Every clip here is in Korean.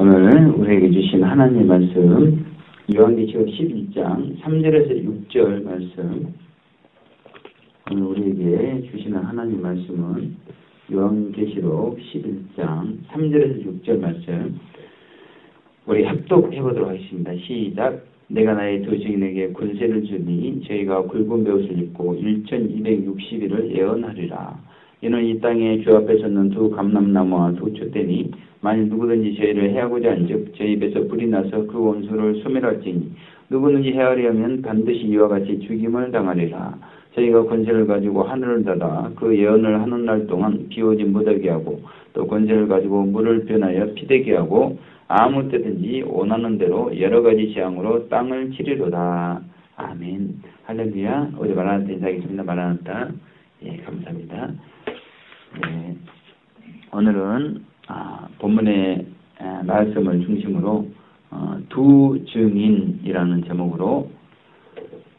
오늘 우리에게 주신 하나님의 말씀 요한계시록 11장 3절에서 6절 말씀. 오늘 우리에게 주시는 하나님 말씀은 요한계시록 11장 3절에서 6절 말씀. 우리 합독해 보도록 하겠습니다. 시작. 내가 나의 두 증인에게 권세를 주니 저희가 굵은 베옷을 입고 1260일을 예언하리라. 이는 이 땅에 주 앞에 섰는 두 감람나무와 두 촛대니 만일 누구든지 저희를 해하고자 한즉 저희 입에서 불이 나서 그 원수를 소멸할지니 누구든지 해하려면 반드시 이와 같이 죽임을 당하리라. 저희가 권세를 가지고 하늘을 닫아 그 예언을 하는 날 동안 비 오지 못하게 하고 또 권세를 가지고 물을 변하여 피되게 하고 아무 때든지 원하는 대로 여러 가지 재앙으로 땅을 치리로다. 아멘. 할렐루야. 우리 마라나타 인사하겠습니다. 마라나타. 예, 감사합니다. 네, 오늘은 본문의 말씀을 중심으로 두 증인이라는 제목으로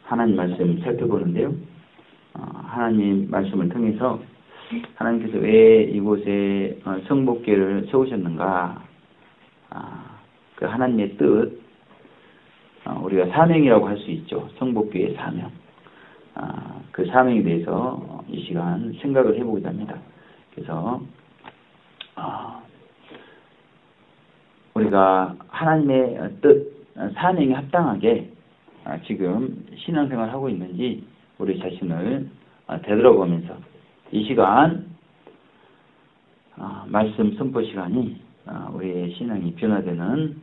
하나님 말씀 살펴보는데요. 하나님 말씀을 통해서 하나님께서 왜 이곳에 성복궤를 세우셨는가, 그 하나님의 뜻, 우리가 사명이라고 할 수 있죠. 성복궤의 사명. 그 사명에 대해서 이 시간 생각을 해보고자 합니다. 그래서 우리가 하나님의 뜻, 사명에 합당하게 지금 신앙생활을 하고 있는지 우리 자신을 되돌아보면서 이 시간 말씀 선포 시간이 우리의 신앙이 변화되는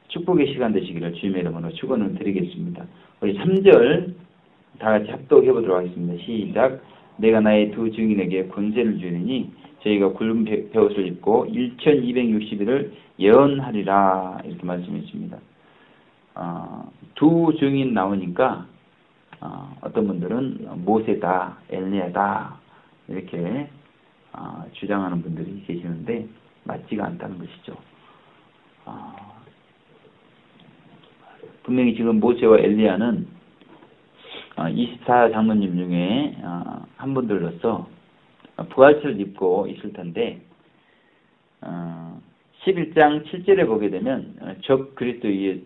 축복의 시간 되시기를 주님의 이름으로 축원을 드리겠습니다. 우리 3절 다 같이 합독해 보도록 하겠습니다. 시작. 내가 나의 두 증인에게 권세를 주리니 저희가 굵은 베옷을 입고 1260일을 예언하리라. 이렇게 말씀했습니다. 두 증인 나오니까 어떤 분들은 모세다, 엘리야다 이렇게 주장하는 분들이 계시는데 맞지가 않다는 것이죠. 분명히 지금 모세와 엘리야는 24장로님 중에 한 분들로서 부활체를 입고 있을 텐데 11장 7절에 보게 되면 적 그리스도에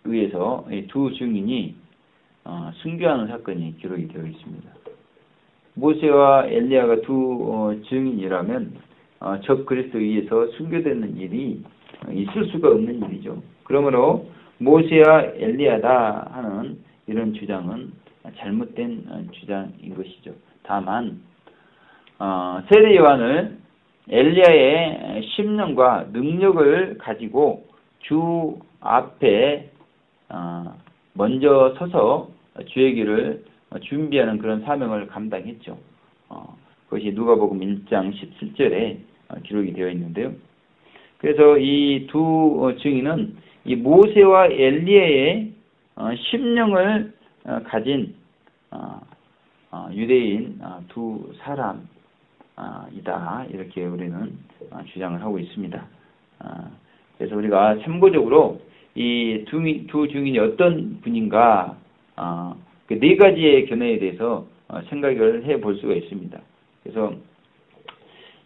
의해서 두 증인이 순교하는 사건이 기록이 되어 있습니다. 모세와 엘리야가 두 증인이라면 적 그리스도에 의해서 순교되는 일이 있을 수가 없는 일이죠. 그러므로 모세와 엘리야다 하는 이런 주장은 잘못된 주장인 것이죠. 다만 세례 요한을 엘리야의 심령과 능력을 가지고 주 앞에 먼저 서서 주의 길을 준비하는 그런 사명을 감당했죠. 그것이 누가복음 1장 17절에 기록이 되어 있는데요. 그래서 이 두 증인은 이 모세와 엘리야의 심령을 가진 유대인 두 사람이다. 이렇게 우리는 주장을 하고 있습니다. 그래서 우리가 참고적으로 이 두 증인이 어떤 분인가, 그 네 가지의 견해에 대해서 생각을 해볼 수가 있습니다. 그래서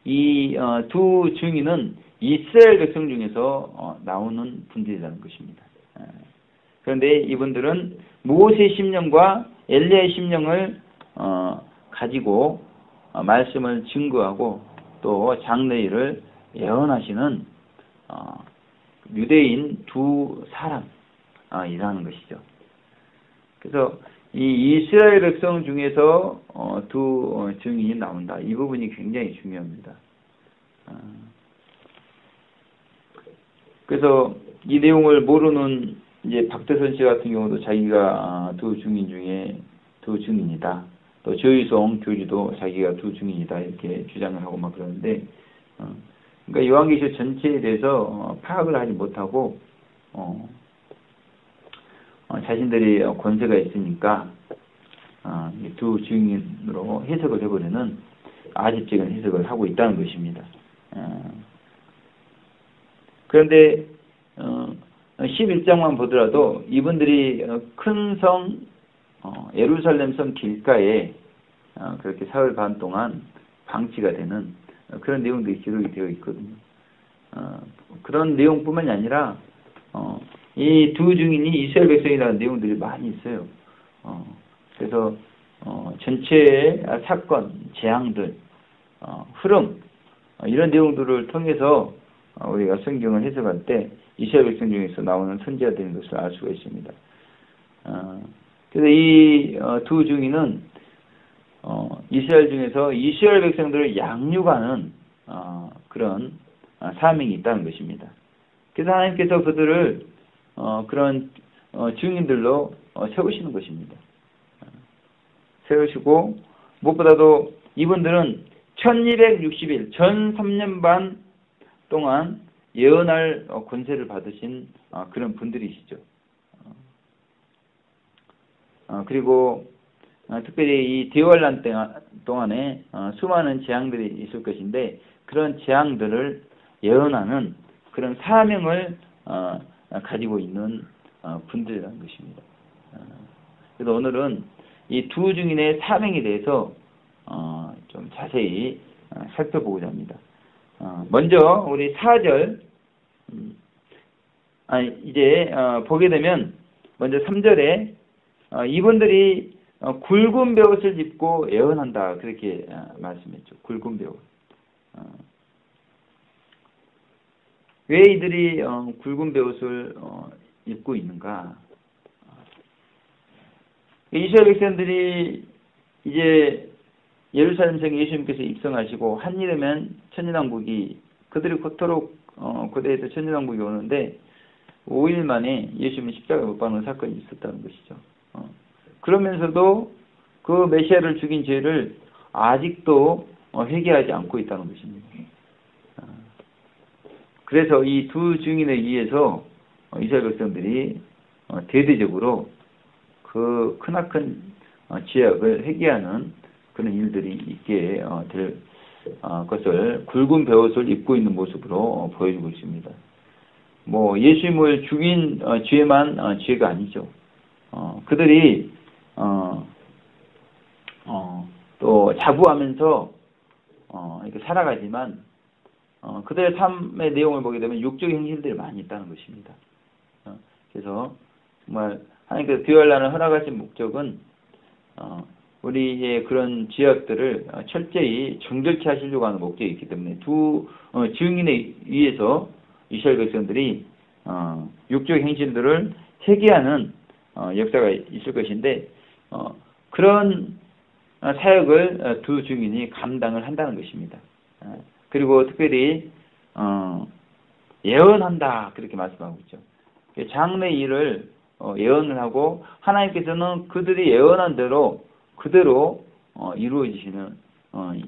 이 두 증인은 이스라엘 백성 중에서 나오는 분들이라는 것입니다. 그런데 이분들은 모세의 심령과 엘리야의 심령을 가지고 말씀을 증거하고 또 장래일을 예언하시는 유대인 두 사람이라는 것이죠. 그래서 이 이스라엘 백성 중에서 두 증인이 나온다. 이 부분이 굉장히 중요합니다. 그래서 이 내용을 모르는 이제 박대선 씨 같은 경우도 자기가 두 증인 중에 두 증인이다. 또 조희송 교주도 자기가 두 증인이다 이렇게 주장을 하고 막 그러는데, 그러니까 요한계시록 전체에 대해서 파악을 하지 못하고 자신들이 권세가 있으니까 두 증인으로 해석을 해버리는 아집적인 해석을 하고 있다는 것입니다. 그런데 11장만 보더라도 이분들이 큰 성 예루살렘 성 길가에 그렇게 사흘 반 동안 방치가 되는 그런 내용들이 기록이 되어 있거든요. 그런 내용뿐만이 아니라 이 두 증인이 이스라엘 백성이라는 내용들이 많이 있어요. 그래서 전체의 사건, 재앙들, 흐름 이런 내용들을 통해서 우리가 성경을 해석할 때 이스라엘 백성 중에서 나오는 선지자들인 것을 알 수가 있습니다. 그래서 이 두 증인은 이스라엘 중에서 이스라엘 백성들을 양육하는 그런 사명이 있다는 것입니다. 그래서 하나님께서 그들을 그런 증인들로 세우시는 것입니다. 세우시고 무엇보다도 이분들은 1260일, 전 3년 반 동안 예언할 권세를 받으신 그런 분들이시죠. 그리고 특별히 이 대환란 동안에 수많은 재앙들이 있을 것인데 그런 재앙들을 예언하는 그런 사명을 가지고 있는 분들이라는 것입니다. 그래서 오늘은 이 두 증인의 사명에 대해서 좀 자세히 살펴보고자 합니다. 먼저 우리 4절 이제 보게 되면 먼저 3절에 이분들이 굵은 베옷을 입고 예언한다 그렇게 말씀했죠. 굵은 베옷. 왜 이들이 굵은 베옷을 입고 있는가? 이스라엘 백성들이 이제 예루살렘 성에 예수님께서 입성하시고 한일이면 천년왕국이 그들이 그토록 고대에서 천년왕국이 오는데 5일 만에 예수님이 십자가에 못 박는 사건이 있었다는 것이죠. 그러면서도 그 메시아를 죽인 죄를 아직도 회개하지 않고 있다는 것입니다. 그래서 이 두 증인에 의해서 이스라엘 백성들이 대대적으로 그 크나큰 죄악을 회개하는 그런 일들이 있게 될 것을 굵은 베옷을 입고 있는 모습으로 보여주고 있습니다. 뭐 예수님을 죽인 죄만 죄가 아니죠. 그들이 또 자부하면서 이렇게 살아가지만 그들의 삶의 내용을 보게 되면 육적인 행실들이 많이 있다는 것입니다. 그래서 정말 하나님께서 대환란을 허락하신 목적은 우리의 그런 죄악들을 철저히 정결케 하시려고 하는 목적이 있기 때문에 두 증인에 의해서 이스라엘 백성들이 육적인 행실들을 회개하는 역사가 있을 것인데 그런 사역을 두 증인이 감당을 한다는 것입니다. 그리고 특별히 예언한다 그렇게 말씀하고 있죠. 장래 일을 예언을 하고 하나님께서는 그들이 예언한 대로 그대로 이루어지시는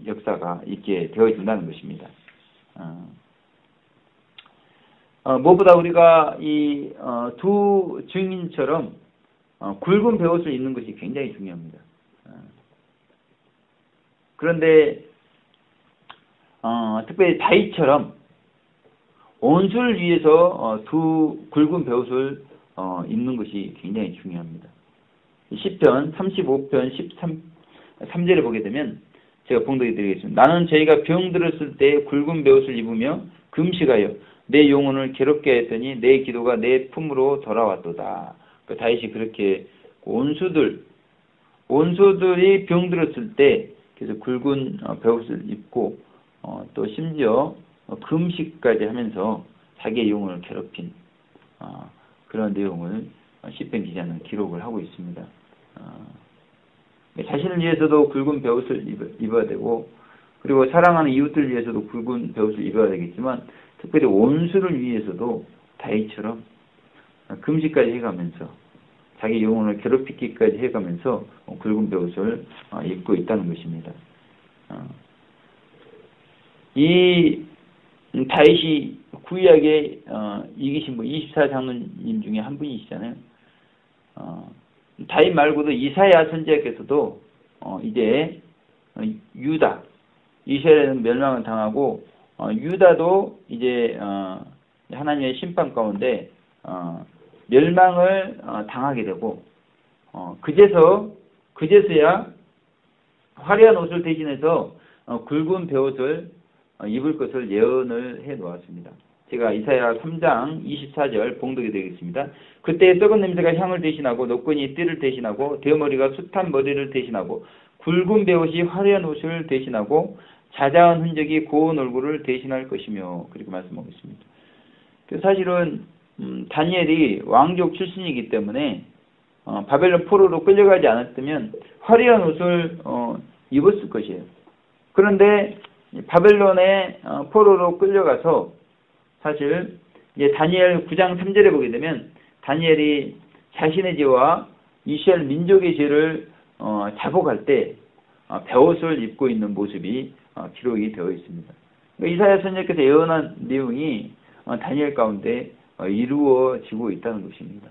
역사가 있게 되어진다는 것입니다. 무엇보다 우리가 이 두 증인처럼 굵은 베옷을 입는 것이 굉장히 중요합니다. 그런데 특별히 다윗처럼 온수를 위해서 두 굵은 베옷을 입는 것이 굉장히 중요합니다. 시편 35편 13절에 보게 되면 제가 봉독해 드리겠습니다. 나는 저희가 병들었을 때 굵은 베옷을 입으며 금식하여 내 영혼을 괴롭게 했더니 내 기도가 내 품으로 돌아왔도다. 그 다윗이 그렇게 온수들이 병들었을 때 그래서 굵은 베옷을 입고 또 심지어 금식까지 하면서 자기의 영혼을 괴롭힌 그런 내용을 시편 기자는 기록을 하고 있습니다. 자신을 위해서도 굵은 베옷을 입어야 되고 그리고 사랑하는 이웃들 위해서도 굵은 베옷을 입어야 되겠지만 특별히 온수를 위해서도 다윗처럼 금식까지 해가면서 자기 영혼을 괴롭히기까지 해가면서 굵은 베옷을 입고 있다는 것입니다. 이 다윗이 구약에 이기신 분 24장로님 중에 한 분이시잖아요. 다윗 말고도 이사야 선지자께서도 이제 유다 이스라엘은 멸망을 당하고 유다도 이제 하나님의 심판 가운데 멸망을 당하게 되고 그제서야 화려한 옷을 대신해서 굵은 베옷을 입을 것을 예언을 해 놓았습니다. 제가 이사야 3장 24절 봉독이 되겠습니다. 그때 썩은 냄새가 향을 대신하고 노끈이 띠를 대신하고 대머리가 숱한 머리를 대신하고 굵은 베옷이 화려한 옷을 대신하고 자자한 흔적이 고운 얼굴을 대신할 것이며 그렇게 말씀하고 있습니다. 사실은 다니엘이 왕족 출신이기 때문에 바벨론 포로로 끌려가지 않았다면 화려한 옷을 입었을 것이에요. 그런데 바벨론의 포로로 끌려가서 사실 이제 다니엘 9장 3절에 보게 되면 다니엘이 자신의 죄와 이스라엘 민족의 죄를 자복할 때 베옷을 입고 있는 모습이 기록이 되어 있습니다. 이사야 선지자께서 예언한 내용이 다니엘 가운데 이루어지고 있다는 것입니다.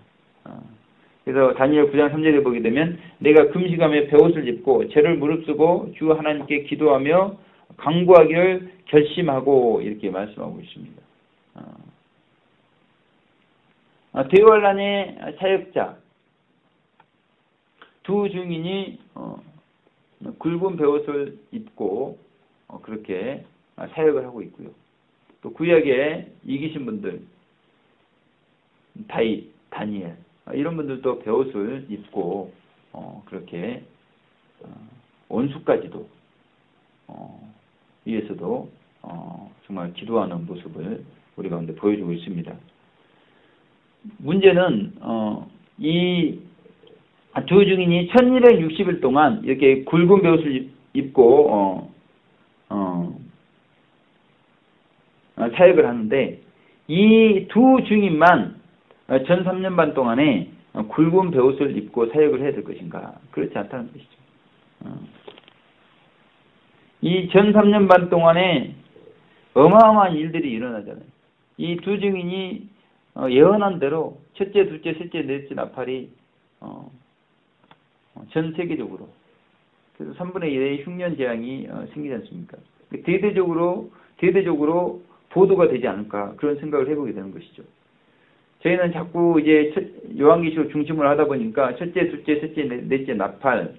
그래서 다니엘 9장 3절에 보게 되면 내가 금식하며 베옷을 입고 죄를 무릅쓰고 주 하나님께 기도하며 강구하기를 결심하고 이렇게 말씀하고 있습니다. 대환란의 사역자 두 증인이 굵은 베옷을 입고 그렇게 사역을 하고 있고요. 또 구약에 이기신 분들 다윗, 다니엘 이런 분들도 베옷을 입고 그렇게 원수까지도 위해서도 정말 기도하는 모습을 우리 가운데 보여주고 있습니다. 문제는 이 두 증인이 1260일 동안 이렇게 굵은 베옷을 입고 사역을 하는데 이 두 증인만 전 3년 반 동안에 굵은 베옷을 입고 사역을 해야 될 것인가? 그렇지 않다는 것이죠. 이 전 3년 반 동안에 어마어마한 일들이 일어나잖아요. 이 두 증인이 예언한 대로 첫째, 둘째, 셋째, 넷째 나팔이 전 세계적으로 그래서 3분의 1의 흉년 재앙이 생기지 않습니까? 대대적으로 보도가 되지 않을까 그런 생각을 해보게 되는 것이죠. 저희는 자꾸 이제 요한계시록 중심을 하다 보니까 첫째, 둘째, 셋째, 넷째 나팔,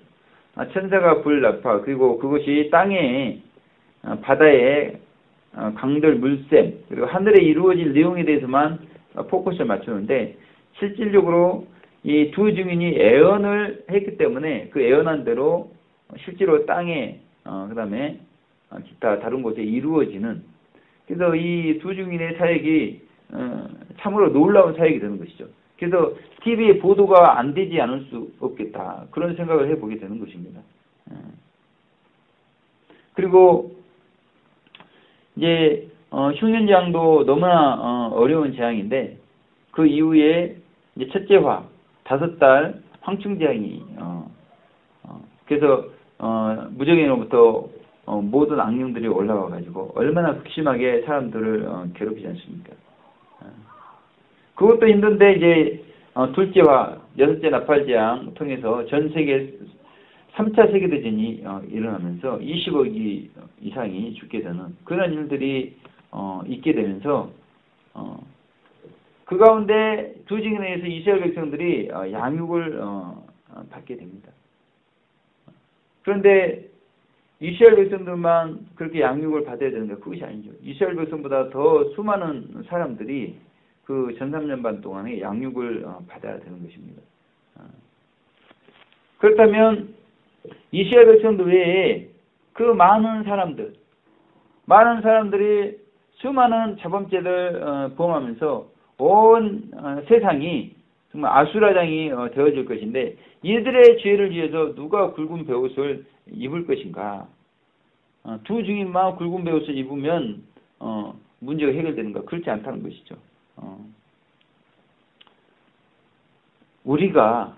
천사가 불 나팔, 그리고 그것이 땅에 바다에 강들 물샘 그리고 하늘에 이루어질 내용에 대해서만 포커스를 맞추는데 실질적으로 이 두 증인이 예언을 했기 때문에 그 예언한 대로 실제로 땅에 그 다음에 기타 다른 곳에 이루어지는 그래서 이 두 증인의 사역이 참으로 놀라운 사역이 되는 것이죠. 그래서 TV에 보도가 안 되지 않을 수 없겠다 그런 생각을 해보게 되는 것입니다. 그리고 이제 흉년 재앙도 너무나 어려운 재앙인데 그 이후에 이제 첫째화 5달 황충 재앙이 그래서 무적인으로부터 모든 악령들이 올라와 가지고 얼마나 극심하게 사람들을 괴롭히지 않습니까? 그것도 힘든데 이제 둘째화 6째 나팔 재앙 통해서 전 세계 3차 세계대전이 일어나면서 20억 이상이 죽게 되는 그런 일들이 있게 되면서 그 가운데 두 증인에 의해서 이스라엘 백성들이 양육을 받게 됩니다. 그런데 이스라엘 백성들만 그렇게 양육을 받아야 되는가? 그것이 아니죠. 이스라엘 백성보다 더 수많은 사람들이 그 전 3년 반 동안에 양육을 받아야 되는 것입니다. 그렇다면 이스라엘 백성들 외에 그 많은 사람들이 수많은 자범죄를 범하면서 온 세상이 정말 아수라장이 되어질 것인데 이들의 죄를 위해서 누가 굵은 베옷을 입을 것인가? 두 증인만 굵은 베옷을 입으면 문제가 해결되는가? 그렇지 않다는 것이죠. 우리가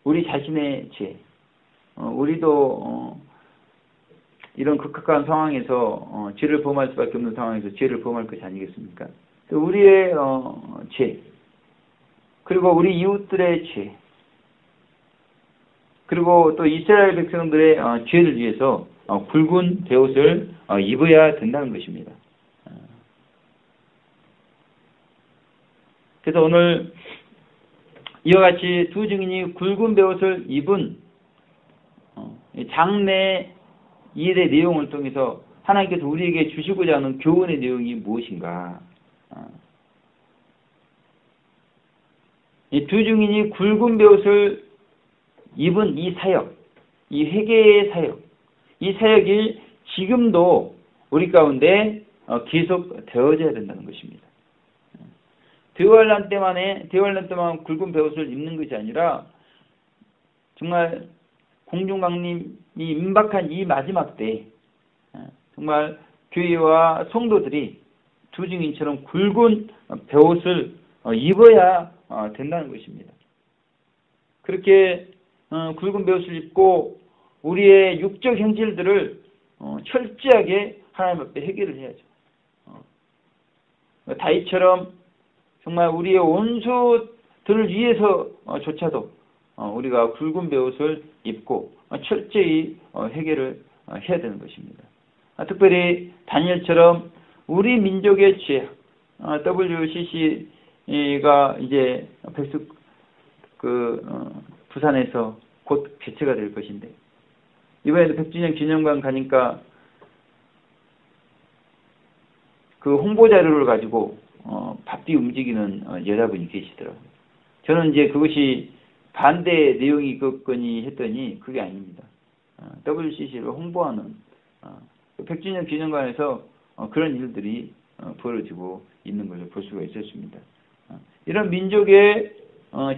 우리 자신의 죄 우리도 이런 극악한 상황에서 죄를 범할 수밖에 없는 상황에서 죄를 범할 것이 아니겠습니까? 우리의 죄 그리고 우리 이웃들의 죄 그리고 또 이스라엘 백성들의 죄를 위해서 굵은 베옷을 입어야 된다는 것입니다. 그래서 오늘 이와 같이 두 증인이 굵은 베옷을 입은 장래 일의 내용을 통해서 하나님께서 우리에게 주시고자 하는 교훈의 내용이 무엇인가? 이 두 증인이 굵은 베옷을 입은 이 사역, 이 회개의 사역, 이 사역이 지금도 우리 가운데 계속 되어져야 된다는 것입니다. 대환란 때만 굵은 베옷을 입는 것이 아니라 정말 공중강림이 임박한 이 마지막 때에 정말 교회와 성도들이 두 증인처럼 굵은 베옷을 입어야 된다는 것입니다. 그렇게 굵은 베옷을 입고 우리의 육적 행실들을 철저하게 하나님 앞에 해결을 해야죠. 다윗처럼 정말 우리의 원수들을 위해서조차도 우리가 굵은 베옷을 입고 철저히 해결을 해야 되는 것입니다. 특별히 다니엘처럼 우리 민족의 죄악, WCC가 이제 부산에서 곧 개최가 될 것인데 이번에도 100주년 기념관 가니까 그 홍보 자료를 가지고 바삐 움직이는 여자분이 계시더라고요. 저는 이제 그것이 반대 내용이 있겠거니 했더니 그게 아닙니다. WCC를 홍보하는 100주년 기념관에서 그런 일들이 벌어지고 있는 것을 볼 수가 있었습니다. 이런 민족의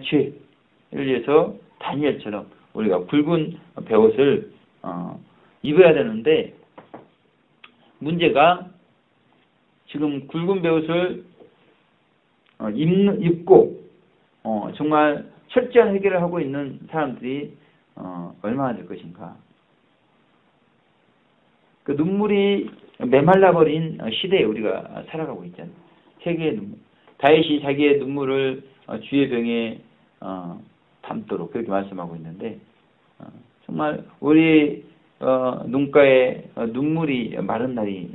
죄를 위해서 다니엘처럼 우리가 굵은 베옷을 입어야 되는데 문제가 지금 굵은 베옷을 입고 정말 철저한 해결을 하고 있는 사람들이 얼마나 될 것인가. 그 눈물이 메말라버린 시대에 우리가 살아가고 있잖아요. 세계의 눈물. 다윗이 자기의 눈물을 주의 병에 담도록 그렇게 말씀하고 있는데 정말 우리 눈가에 눈물이 마른 날이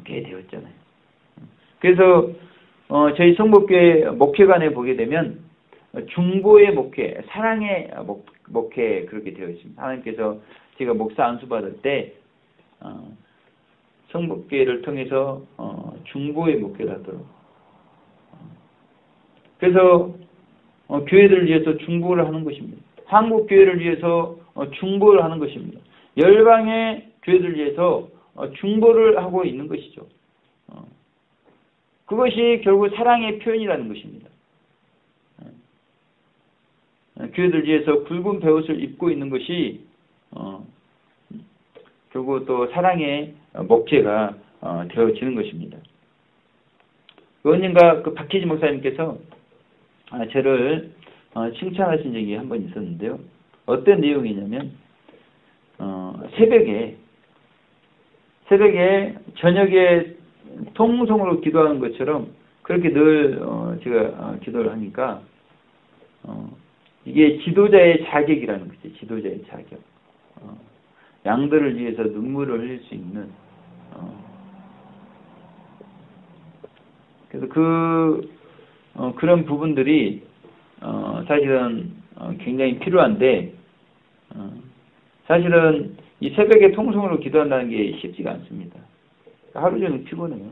꽤 되었잖아요. 그래서 저희 성목교회 목회관에 보게 되면 중보의 목회, 사랑의 목회 그렇게 되어 있습니다. 하나님께서 제가 목사 안수 받을 때 성목교회를 통해서 중보의 목회를 하도록 그래서 교회를 위해서 중보를 하는 것입니다. 한국 교회를 위해서 중보를 하는 것입니다. 열방의 교회를 위해서 중보를 하고 있는 것이죠. 그것이 결국 사랑의 표현이라는 것입니다. 교회들 위해서 굵은 베옷을 입고 있는 것이 결국 또 사랑의 목재가 되어지는 것입니다. 언젠가 그 박희지 목사님께서 저를 칭찬하신 적이 한 번 있었는데요. 어떤 내용이냐면 새벽에 저녁에 통성으로 기도하는 것처럼 그렇게 늘 제가 기도를 하니까 이게 지도자의 자격이라는 거죠. 지도자의 자격. 양들을 위해서 눈물을 흘릴 수 있는 그래서 그런 부분들이 사실은 굉장히 필요한데 사실은 이 새벽에 통성으로 기도한다는 게 쉽지가 않습니다. 하루 종일 피곤해요.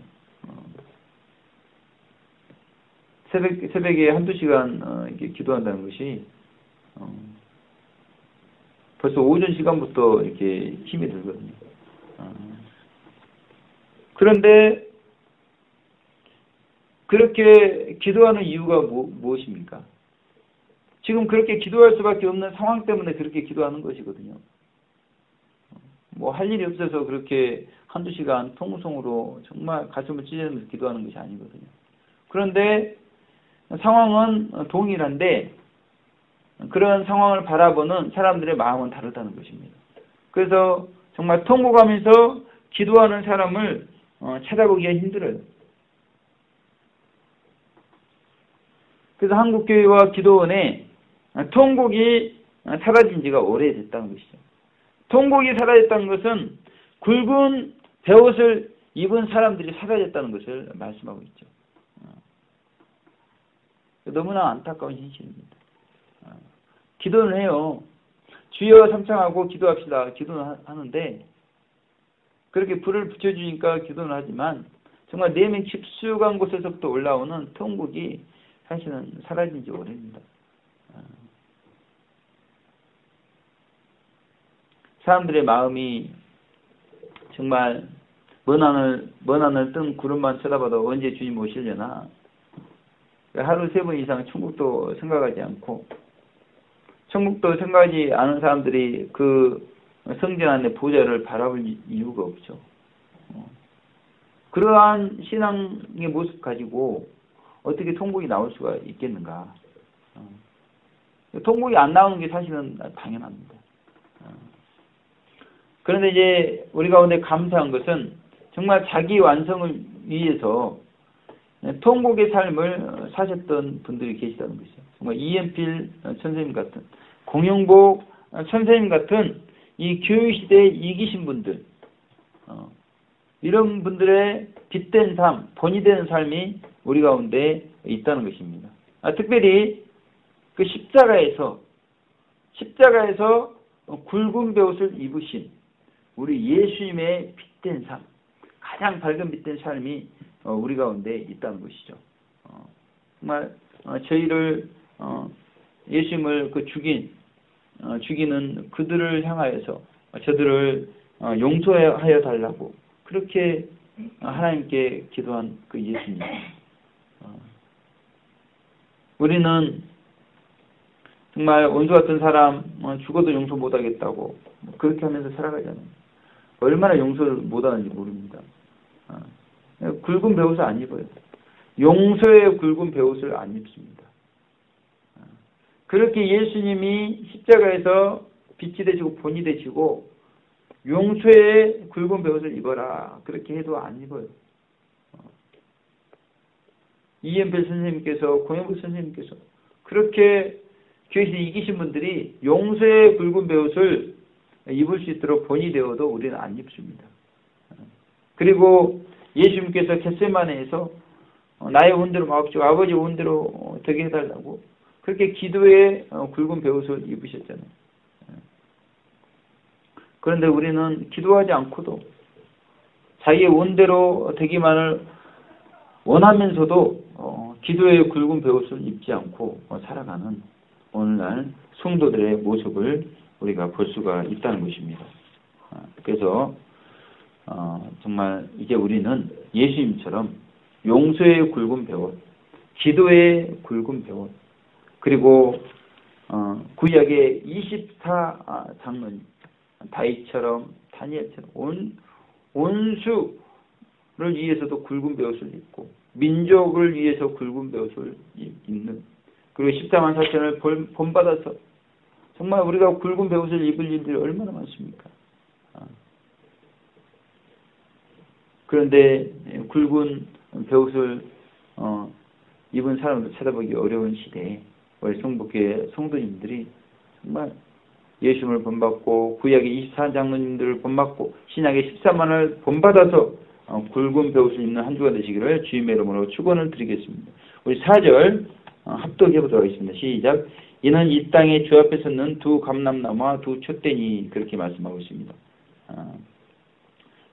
새벽에 한두 시간 이렇게 기도한다는 것이 벌써 오전 시간부터 이렇게 힘이 들거든요. 그런데 그렇게 기도하는 이유가 무엇입니까? 지금 그렇게 기도할 수밖에 없는 상황 때문에 그렇게 기도하는 것이거든요. 뭐 할 일이 없어서 그렇게 한두 시간 통성으로 정말 가슴을 찢으면서 기도하는 것이 아니거든요. 그런데 상황은 동일한데 그런 상황을 바라보는 사람들의 마음은 다르다는 것입니다. 그래서 정말 통곡하면서 기도하는 사람을 찾아보기가 힘들어요. 그래서 한국교회와 기도원에 통곡이 사라진 지가 오래됐다는 것이죠. 통곡이 사라졌다는 것은 굵은 베옷을 입은 사람들이 사라졌다는 것을 말씀하고 있죠. 너무나 안타까운 현실입니다. 기도는 해요. 주여 삼창하고 기도합시다. 기도는 하는데 그렇게 불을 붙여주니까 기도는 하지만 정말 내면 깊숙한 곳에서부터 올라오는 통곡이 사실은 사라진 지 오래입니다. 사람들의 마음이 정말 먼 하늘 뜬 구름만 쳐다봐도 언제 주님 오시려나, 하루 3번 이상 천국도 생각하지 않고, 천국도 생각하지 않은 사람들이 그 성전 안에 보좌를 바라볼 이유가 없죠. 그러한 신앙의 모습 가지고 어떻게 통곡이 나올 수가 있겠는가. 통곡이 안 나오는 게 사실은 당연합니다. 그런데 이제 우리 가운데 감사한 것은 정말 자기 완성을 위해서 통곡의 삶을 사셨던 분들이 계시다는 것이죠. 정말 이연필 선생님 같은, 공영복 선생님 같은 이 교육시대에 이기신 분들, 이런 분들의 빛된 삶, 본이 되는 삶이 우리 가운데 있다는 것입니다. 특별히 그 십자가에서 굵은 배옷을 입으신 우리 예수님의 빛된 삶, 가장 밝은 빛된 삶이 우리 가운데 있다는 것이죠. 정말 저희를 예수님을 그 죽이는 그들을 향하여서 저들을 용서하여 달라고 그렇게 하나님께 기도한 그 예수님. 우리는 정말 원수 같은 사람 죽어도 용서 못하겠다고 그렇게 하면서 살아가잖아요. 얼마나 용서를 못하는지 모릅니다. 굵은 배옷을 안 입어요. 용서의 굵은 배옷을 안 입습니다. 그렇게 예수님이 십자가에서 빛이 되시고 본이 되시고 용서의 굵은 배옷을 입어라 그렇게 해도 안 입어요. 이연필 선생님께서, 공영국 선생님께서 그렇게 교회에서 이기신 분들이 용서의 굵은 배옷을 입을 수 있도록 본이 되어도 우리는 안 입습니다. 그리고 예수님께서 겟세마네에서 나의 온대로 마옵시고 아버지 온대로 되게 해달라고 그렇게 기도에 굵은 배옷을 입으셨잖아요. 그런데 우리는 기도하지 않고도 자기의 원대로 되기만을 원하면서도 기도의 굵은 배옷을 입지 않고 살아가는 오늘날 성도들의 모습을 우리가 볼 수가 있다는 것입니다. 그래서 정말 이제 우리는 예수님처럼 용서의 굵은 배옷, 기도의 굵은 배옷, 그리고 구약의 24장로님, 다윗처럼 다니엘처럼 원수를 위해서도 굵은 배옷을 입고 민족을 위해서 굵은 배옷을 입는, 그리고 14만 4천을 본받아서 정말 우리가 굵은 배옷을 입을 일들이 얼마나 많습니까? 그런데 굵은 배옷을 입은 사람을 찾아보기 어려운 시대에 우리 성북교회 성도님들이 정말 예수님을 본받고 구약의 24장로님들을 본받고 신약의 14만을 본받아서 굵은 배옷을 입는 한 주가 되시기를 주님의 이름으로 축원을 드리겠습니다. 우리 4절 합독해 보도록 하겠습니다. 시작. 이는 이 땅에 주 앞에 섰는 두 감람나무와 두 촛대니 그렇게 말씀하고 있습니다.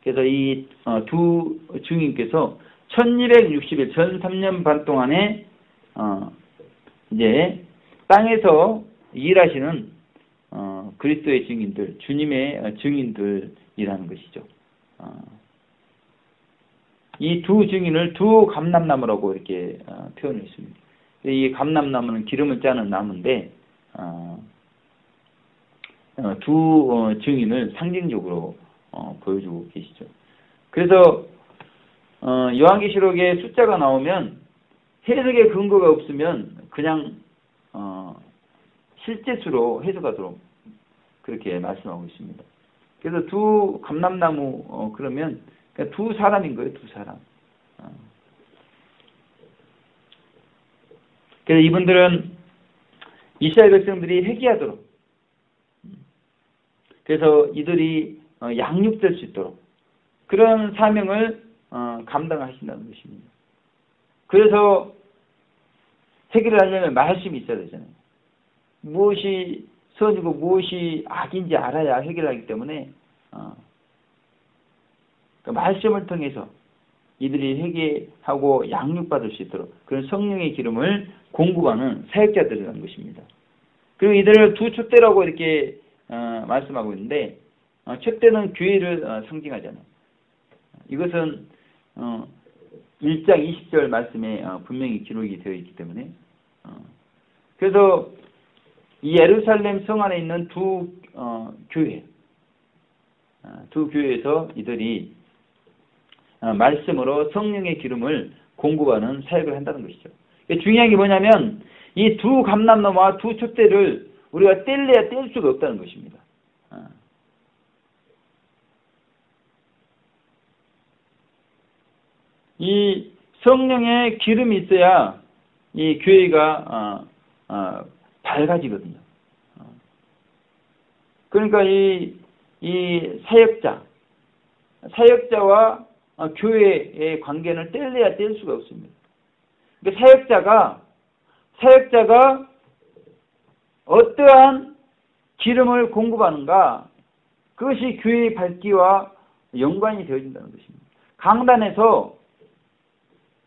그래서 이 두 증인께서 1260일 전 3년 반 동안에 이제 땅에서 일하시는 그리스도의 증인들, 주님의 증인들이라는 것이죠. 이 두 증인을 두 감람나무라고 이렇게 표현했습니다. 이 감람나무는 기름을 짜는 나무인데 두 증인을 상징적으로 보여주고 계시죠. 그래서 요한계시록에 숫자가 나오면 해석의 근거가 없으면 그냥 실제 수로 해석하도록 그렇게 말씀하고 있습니다. 그래서 두 감람나무 그러면 그러니까 두 사람인 거예요. 두 사람. 그래서 이분들은 이스라엘 백성들이 회개하도록, 그래서 이들이 양육될 수 있도록 그런 사명을 감당하신다는 것입니다. 그래서 회개를 하려면 말씀이 있어야 되잖아요. 무엇이 선이고 무엇이 악인지 알아야 회개를 하기 때문에 그 말씀을 통해서 이들이 회개하고 양육받을 수 있도록 그런 성령의 기름을 공급하는 사역자들이라는 것입니다. 그리고 이들을 두 촛대라고 이렇게 말씀하고 있는데 촛대는 교회를 상징하잖아요. 이것은 1장 20절 말씀에 분명히 기록이 되어 있기 때문에 그래서 이 예루살렘 성 안에 있는 두 교회에서 이들이 말씀으로 성령의 기름을 공급하는 사역을 한다는 것이죠. 중요한 게 뭐냐면 이 두 감람나무와 두 촛대를 우리가 뗄래야 뗄 수가 없다는 것입니다. 이 성령의 기름이 있어야 이 교회가 밝아지거든요. 그러니까 이 사역자와 교회의 관계는 뗄래야 뗄 수가 없습니다. 그러니까 사역자가 어떠한 기름을 공급하는가, 그것이 교회의 밝기와 연관이 되어진다는 것입니다. 강단에서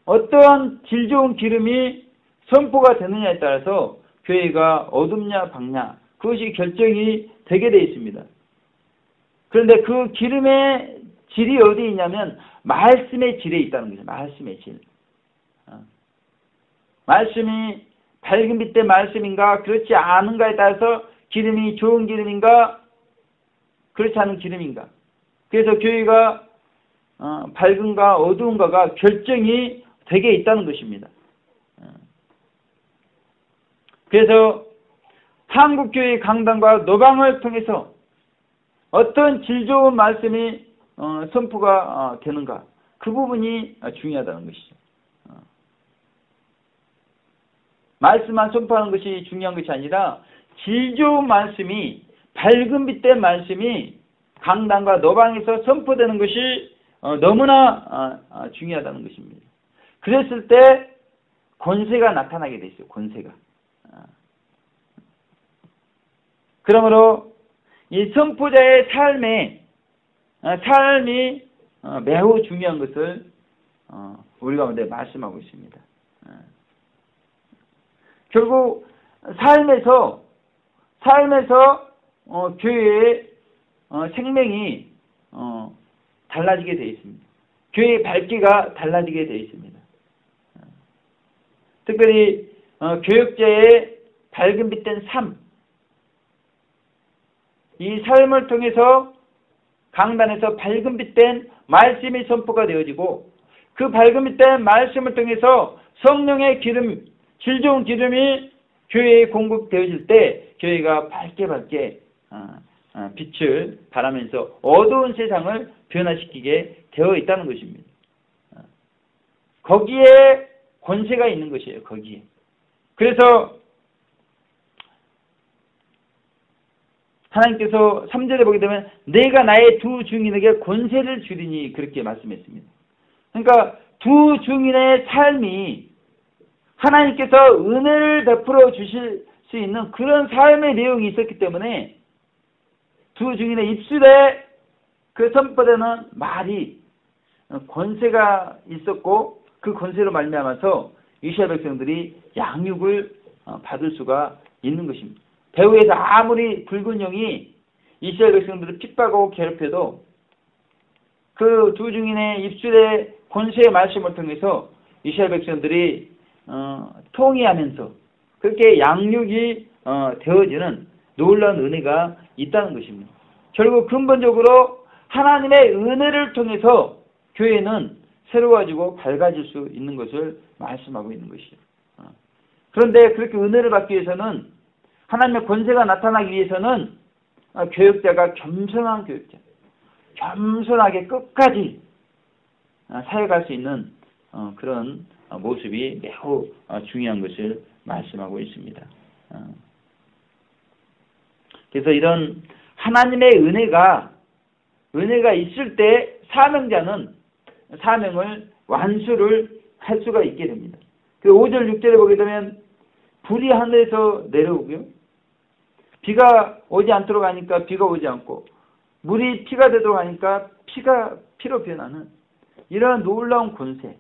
어떠한 질 좋은 기름이 선포가 되느냐에 따라서 교회가 어둡냐 밝냐, 그것이 결정이 되게 되어 있습니다. 그런데 그 기름의 질이 어디에 있냐면 말씀의 질에 있다는 거죠. 말씀의 질. 말씀이 밝은 빛의 말씀인가 그렇지 않은가에 따라서 기름이 좋은 기름인가 그렇지 않은 기름인가. 그래서 교회가 밝은가 어두운가가 결정이 되게 있다는 것입니다. 그래서 한국교회 강단과 노방을 통해서 어떤 질 좋은 말씀이 선포가 되는가, 그 부분이 중요하다는 것이죠. 말씀만 선포하는 것이 중요한 것이 아니라 질 좋은 말씀이, 밝은 빛된 말씀이 강단과 노방에서 선포되는 것이 너무나 중요하다는 것입니다. 그랬을 때 권세가 나타나게 돼 있어요. 권세가. 그러므로 이 선포자의 삶이 매우 중요한 것을 우리 가운데 말씀하고 있습니다. 결국 삶에서 교회의 생명이 달라지게 되어 있습니다. 교회의 밝기가 달라지게 되어 있습니다. 특별히 교역자의 밝은 빛된 삶, 이 삶을 통해서 강단에서 밝은 빛된 말씀이 선포가 되어지고, 그 밝은 빛된 말씀을 통해서 성령의 기름, 질 좋은 기름이 교회에 공급되어질 때 교회가 밝게 빛을 발하면서 어두운 세상을 변화시키게 되어 있다는 것입니다. 거기에 권세가 있는 것이에요. 거기에. 그래서 하나님께서 3절에 보게 되면 내가 나의 두 증인에게 권세를 주리니 그렇게 말씀했습니다. 그러니까 두 증인의 삶이 하나님께서 은혜를 베풀어 주실 수 있는 그런 삶의 내용이 있었기 때문에 두 증인의 입술에 그 선포되는 말이 권세가 있었고, 그 권세로 말미암아서 이스라엘 백성들이 양육을 받을 수가 있는 것입니다. 배후에서 아무리 붉은 영이 이스라엘 백성들을 핍박하고 괴롭혀도 그 두 증인의 입술의 권세의 말씀을 통해서 이스라엘 백성들이 통이하면서 그렇게 양육이 되어지는 놀라운 은혜가 있다는 것입니다. 결국 근본적으로 하나님의 은혜를 통해서 교회는 새로워지고 밝아질 수 있는 것을 말씀하고 있는 것이죠. 그런데 그렇게 은혜를 받기 위해서는, 하나님의 권세가 나타나기 위해서는 교역자가 겸손한 교역자, 겸손하게 끝까지 사역할 수 있는 그런 모습이 매우 중요한 것을 말씀하고 있습니다. 그래서 이런 하나님의 은혜가 있을 때 사명자는 사명을 완수를 할 수가 있게 됩니다. 그 5절 6절에 보게 되면 불이 하늘에서 내려오고요, 비가 오지 않도록 하니까 비가 오지 않고, 물이 피가 되도록 하니까 피가 피로 변하는 이러한 놀라운 권세,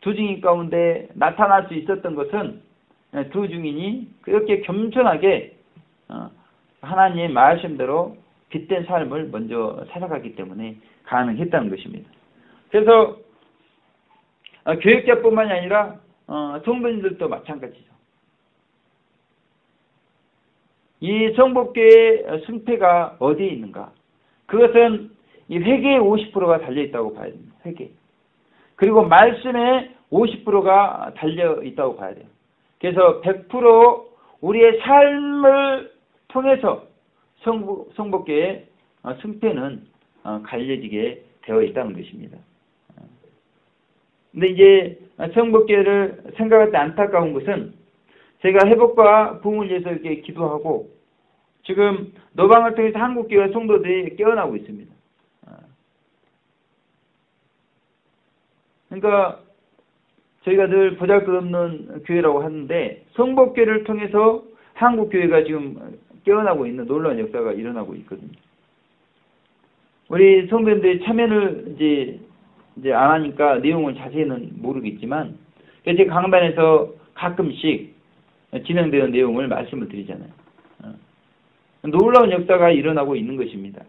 두 증인 가운데 나타날 수 있었던 것은 두 증인이 그렇게 겸손하게 하나님의 말씀대로 빛된 삶을 먼저 살아가기 때문에 가능했다는 것입니다. 그래서 교역자뿐만이 아니라 성도님들도 마찬가지죠. 이 성복교의 승패가 어디에 있는가? 그것은 이 회개의 50%가 달려있다고 봐야 됩니다. 회개. 그리고 말씀에 50%가 달려있다고 봐야 돼요. 그래서 100% 우리의 삶을 통해서 성복교의 승패는 갈려지게 되어 있다는 것입니다. 근데 이제 성복교를 생각할 때 안타까운 것은 제가 회복과 부흥을 위해서 이렇게 기도하고 지금 노방을 통해서 한국교회 성도들이 깨어나고 있습니다. 그러니까 저희가 늘 보잘것없는 교회라고 하는데 성복교를 통해서 한국교회가 지금 깨어나고 있는 놀라운 역사가 일어나고 있거든요. 우리 성도님들이 참여를 이제 안 하니까 내용을 자세히는 모르겠지만 제 강단에서 가끔씩 진행되는 내용을 말씀을 드리잖아요. 놀라운 역사가 일어나고 있는 것입니다.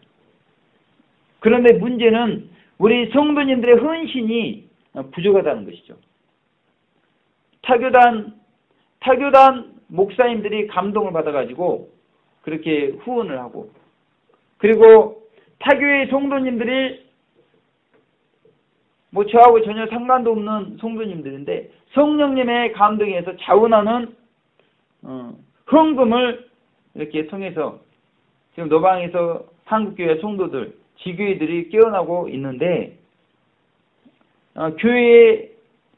그런데 문제는 우리 성도님들의 헌신이 부족하다는 것이죠. 타교단 목사님들이 감동을 받아가지고 그렇게 후원을 하고 그리고 타교의 성도님들이 뭐 저하고 전혀 상관도 없는 성도님들인데 성령님의 감동에 의해서 자원하는 헌금을 이렇게 통해서 지금 노방에서 한국교회 성도들, 지교회들이 깨어나고 있는데 교회의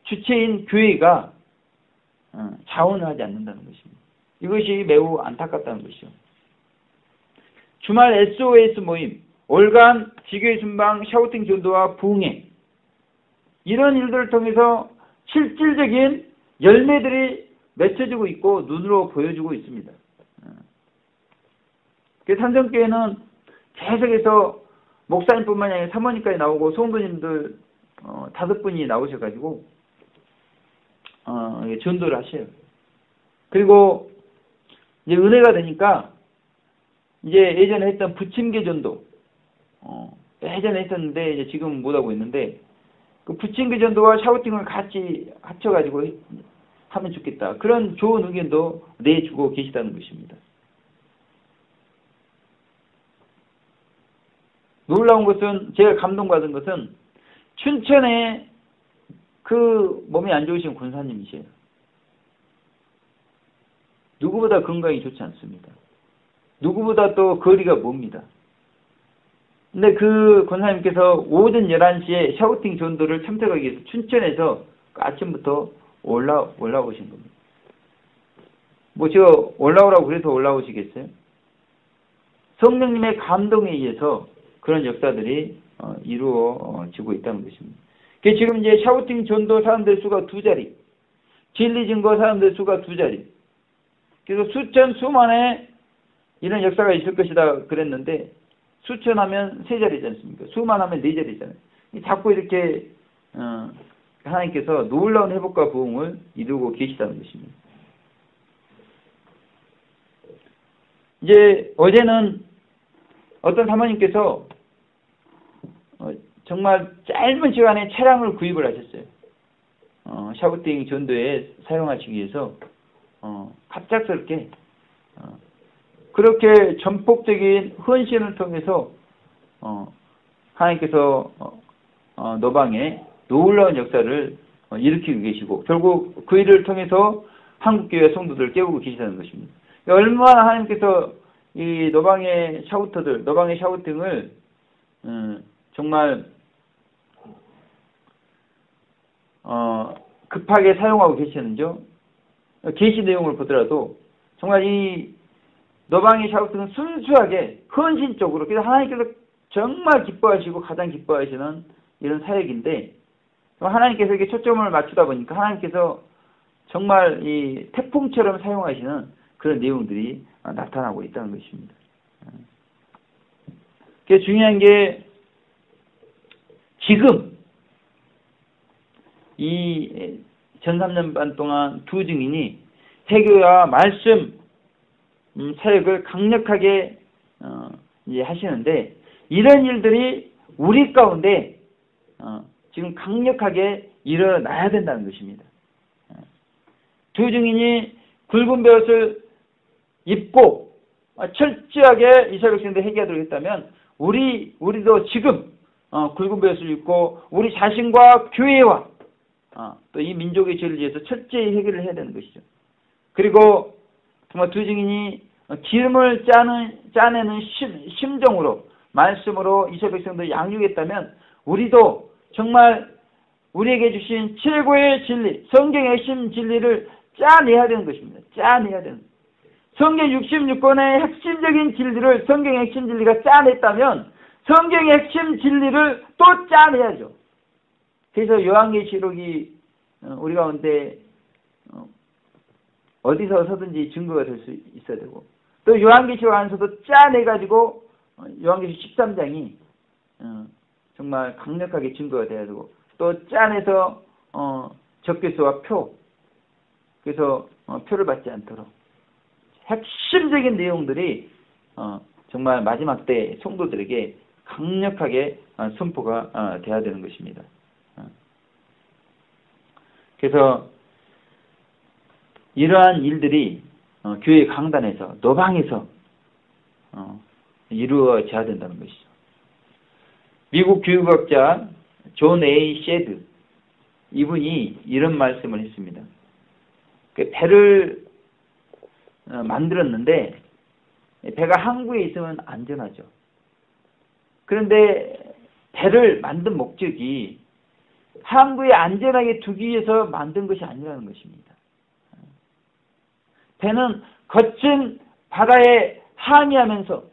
주체인 교회가 자원을 하지 않는다는 것입니다. 이것이 매우 안타깝다는 것이죠. 주말 SOS 모임, 월간 지교회 순방, 샤우팅 전도와 부흥회 이런 일들을 통해서 실질적인 열매들이 맺혀지고 있고 눈으로 보여주고 있습니다. 산정교회는 계속해서 목사님뿐만이 아니라 사모님까지 나오고 성도님들 5분이 나오셔가지고 전도를 하셔요. 그리고 이제 은혜가 되니까 이제 예전에 했던 부침개 전도 예전에 했었는데 이제 지금 못하고 있는데 그 부침개 전도와 샤우팅을 같이 합쳐가지고 하면 좋겠다. 그런 좋은 의견도 내주고 계시다는 것입니다. 놀라운 것은 제가 감동받은 것은 춘천에 그 몸이 안 좋으신 권사님이세요. 누구보다 건강이 좋지 않습니다. 누구보다 또 거리가 멉니다. 근데 그 권사님께서 오전 11시에 샤우팅 전도를 참석하기 위해서 춘천에서 아침부터 올라오신 겁니다. 뭐 제가 올라오라고 그래서 올라오시겠어요? 성령님의 감동에 의해서 그런 역사들이 이루어지고 있다는 것입니다. 지금 이제 샤우팅 전도 사람들 수가 2자리, 진리 증거 사람들 수가 2자리. 그래서 수만에 이런 역사가 있을 것이다 그랬는데 수천하면 3자리지 않습니까? 수만하면 4자리잖아요. 자꾸 이렇게 하나님께서 놀라운 회복과 부흥을 이루고 계시다는 것입니다. 이제 어제는 어떤 사모님께서 정말 짧은 시간에 차량을 구입을 하셨어요. 샤우팅 전도에 사용하시기 위해서 갑작스럽게 그렇게 전폭적인 헌신을 통해서 하나님께서 노방에 놀라운 역사를 일으키고 계시고 결국 그 일을 통해서 한국교회 성도들을 깨우고 계시다는 것입니다. 얼마나 하나님께서 이 노방의 샤우팅을 정말 급하게 사용하고 계시는지요. 계시 내용을 보더라도 정말 이 노방의 샤우팅은 순수하게 헌신적으로 그래서 하나님께서 정말 기뻐하시고 가장 기뻐하시는 이런 사역인데 하나님께서 이렇게 초점을 맞추다 보니까 하나님께서 정말 이 태풍처럼 사용하시는 그런 내용들이 나타나고 있다는 것입니다. 그게 중요한 게 지금 이 전 3년 반 동안 두 증인이 회개와 말씀 사역을 강력하게 이제 하시는데, 이런 일들이 우리 가운데 지금 강력하게 일어나야 된다는 것입니다. 두 증인이 굵은 베옷을 입고 철저하게 이스라엘 백성들 회개하도록 했다면, 우리도 지금 굵은 베옷을 입고 우리 자신과 교회와 또 이 민족의 죄를 위해서 철저히 회개를 해야 되는 것이죠. 그리고 정말 두 증인이 기름을 짜내는 심정으로 말씀으로 이스라엘 백성들 양육했다면, 우리도 정말 우리에게 주신 최고의 진리, 성경의 핵심 진리를 짜내야 되는 것입니다. 짜내야 되는. 성경 66권의 핵심적인 진리를 성경의 핵심 진리가 짜냈다면, 성경의 핵심 진리를 또 짜내야죠. 그래서 요한계시록이 우리 가운데 어디서 서든지 증거가 될 수 있어야 되고, 또 요한계시록 안에서도 짜내가지고 요한계시록 13장이 정말 강력하게 증거가 돼야 되고, 또 짜내서 적개수와 표, 그래서 표를 받지 않도록 핵심적인 내용들이 정말 마지막 때 성도들에게 강력하게 선포가 돼야 되는 것입니다. 그래서 이러한 일들이 교회 강단에서, 노방에서 이루어져야 된다는 것이죠. 미국 교육학자 존 A. 셰드, 이분이 이런 말씀을 했습니다. 배를 만들었는데 배가 항구에 있으면 안전하죠. 그런데 배를 만든 목적이 항구에 안전하게 두기 위해서 만든 것이 아니라는 것입니다. 배는 거친 바다에 항해하면서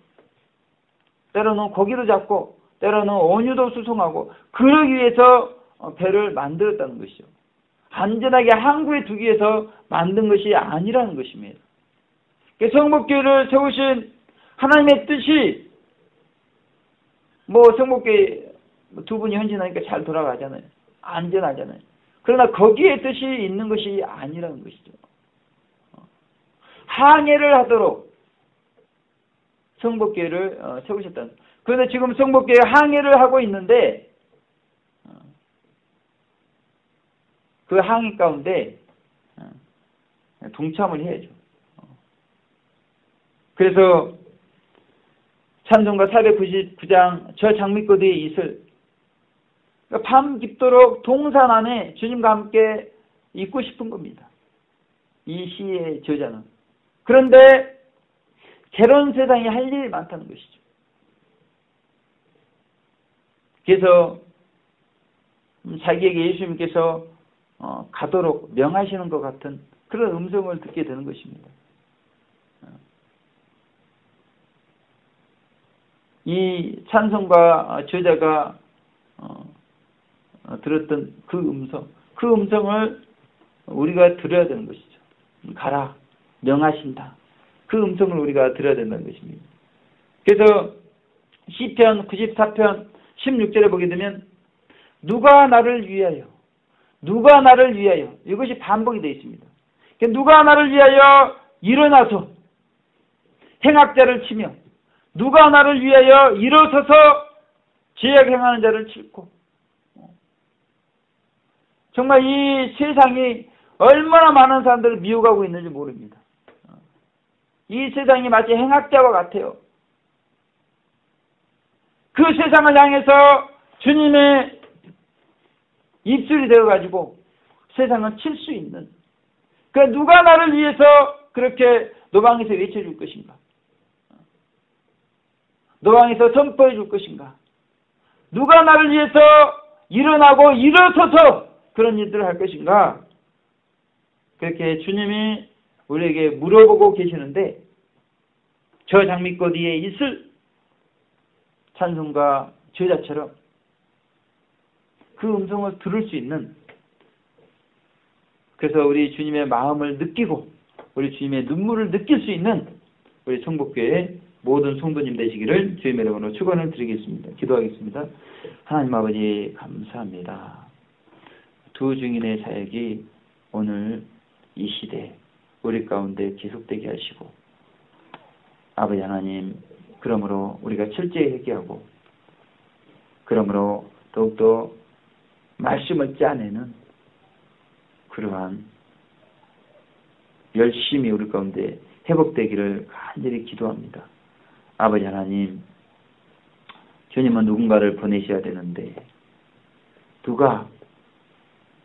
때로는 고기도 잡고 때로는 원유도 수송하고, 그러기 위해서 배를 만들었다는 것이죠. 안전하게 항구에 두기 위해서 만든 것이 아니라는 것입니다. 성복교회를 세우신 하나님의 뜻이, 성복교회 두 분이 헌신하니까 잘 돌아가잖아요. 안전하잖아요. 그러나 거기에 뜻이 있는 것이 아니라는 것이죠. 항해를 하도록 성복교회를 세우셨다는. 그런데 지금 성복교회 항해를 하고 있는데, 그 항해 가운데 동참을 해야죠. 그래서 찬송가 499장 저 장미꽃 위에 이슬, 밤 깊도록 동산 안에 주님과 함께 있고 싶은 겁니다. 이 시의 저자는. 그런데 괴로운 세상에 할 일이 많다는 것이죠. 그래서 자기에게 예수님께서 가도록 명하시는 것 같은 그런 음성을 듣게 되는 것입니다. 이 찬송가 저자가 들었던 그 음성을 우리가 들어야 되는 것이죠. 가라, 명하신다. 그 음성을 우리가 들어야 된다는 것입니다. 그래서 시편 94편 16절에 보게 되면 누가 나를 위하여, 누가 나를 위하여, 이것이 반복이 되어 있습니다. 누가 나를 위하여 일어나서 행악자를 치며, 누가 나를 위하여 일어서서 죄악 행하는 자를 칠고. 정말 이 세상이 얼마나 많은 사람들을 미혹하고 있는지 모릅니다. 이 세상이 마치 행악자와 같아요. 그 세상을 향해서 주님의 입술이 되어가지고 세상을 칠 수 있는, 그러니까 누가 나를 위해서 그렇게 노방에서 외쳐줄 것인가? 노방에서 선포해 줄 것인가? 누가 나를 위해서 일어나고 일어서서 그런 일들을 할 것인가? 그렇게 주님이 우리에게 물어보고 계시는데, 저 장미꽃 위에 있을 찬송가 저자처럼 그 음성을 들을 수 있는, 그래서 우리 주님의 마음을 느끼고 우리 주님의 눈물을 느낄 수 있는 우리 성복교회 모든 성도님 되시기를 주님의 이름으로 축원을 드리겠습니다. 기도하겠습니다. 하나님 아버지 감사합니다. 두 증인의 사역이 오늘 이 시대 우리 가운데 지속되게 하시고, 아버지 하나님, 그러므로 우리가 철저히 회개하고, 그러므로 더욱더 말씀을 짜내는 그러한 열심히 우리 가운데 회복되기를 간절히 기도합니다. 아버지 하나님, 주님은 누군가를 보내셔야 되는데 누가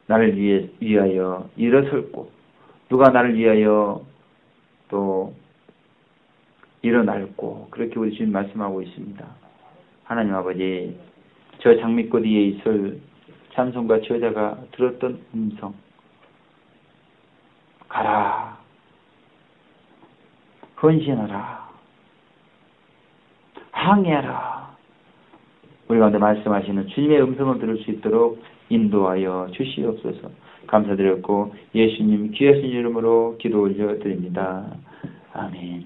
나를 위하여 일어설고, 누가 나를 위하여 또 일어날고, 그렇게 우리 주님 말씀하고 있습니다. 하나님 아버지, 저 장미꽃 위에 있을 찬송가 저자가 들었던 음성, 가라, 헌신하라, 항해하라, 우리 가운데 말씀하시는 주님의 음성을 들을 수 있도록 인도하여 주시옵소서. 감사드렸고 예수님 귀하신 이름으로 기도 올려드립니다. 아멘.